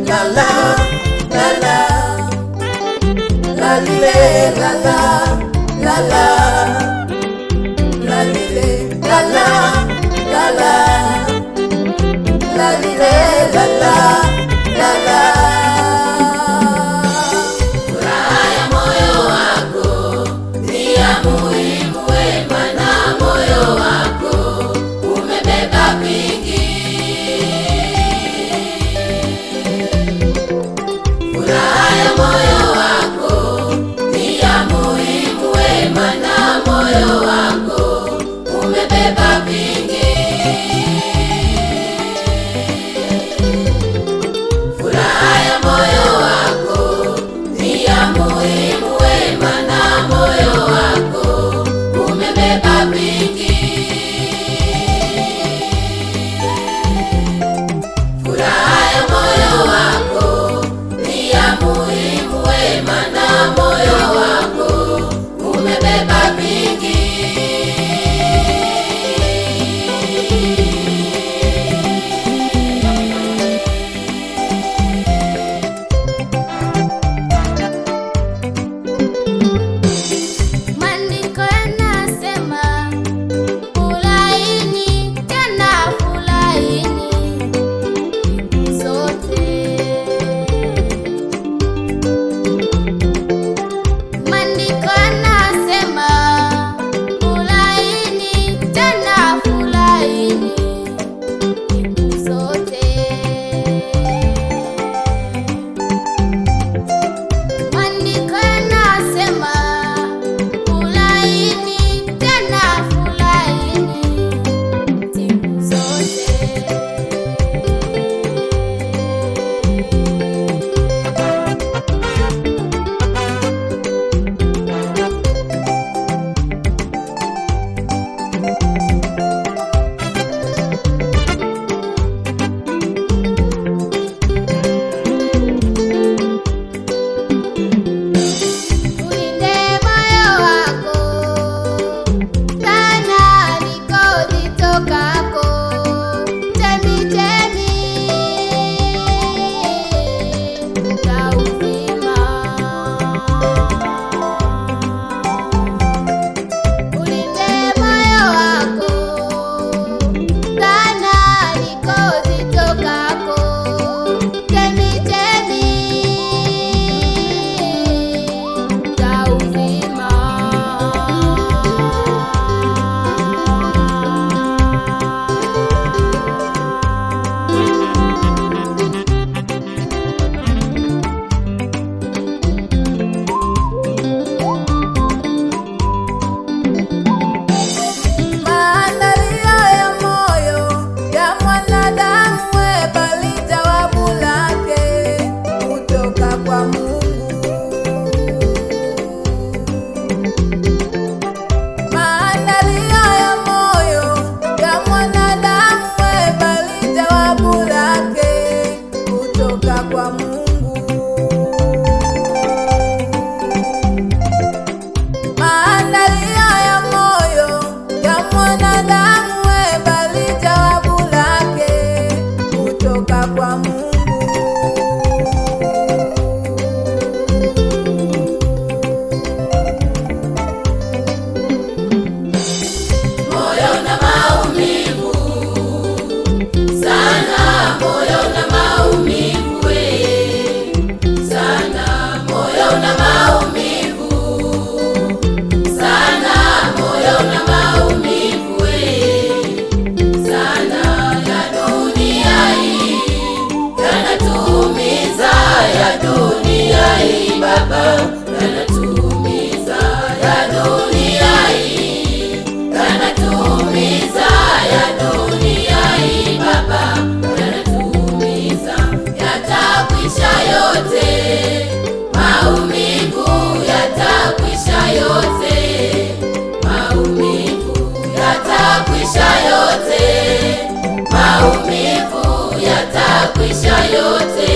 La la la la la lile la la la la la lile la la la la la lile la la la la. Furaha ya moyo wako ni ya muhimu, wema na moyo wako umebeba vingi. Furaha ya moyo wako ni ya muhimu, wema na moyo wako umebeba vingi. Furaha ya moyo wako ni ya muhimu, wema na moyo wako umebeba vingi. Furaha ya moyo wako ni ya muhimu, wema na moyo wako umebeba vingi. Maandiko yanasema furahini, tena furahini siku zote. Maandiko yanasema furahini, tena furahini siku zote. Maandiko yanasema furahini, tena furahini siku zote. Ulinde moyo wako sana ndiko zitokako chemchemi za uzima. Ulinde moyo wako sana ndiko zitokako chemchemi za uzima. Maandalio ya moyo ya mwanadamu, bali jawabu lake kutoka kwa Mungu. Maandalio ya moyo ya mwanadamu, bali jawabu lake kutoka kwa Mungu. Maandalio ya moyo ya mwanadamu, bali jawabu lake kutoka kwa Mungu. Moyo na maumivu sana, moyo na maumivu sana, moyo na maumivu sana, moyo na maumivu sana ya dunia hii yanatuumiza, ya dunia hii Baba yanatuumiza, ya dunia hii yanatuumiza, ya dunia hii Baba yanatuumiza. Yatakwisha yote maumivu, yatakwisha yote maumivu, yatakwisha yote maumivu, yatakwisha yote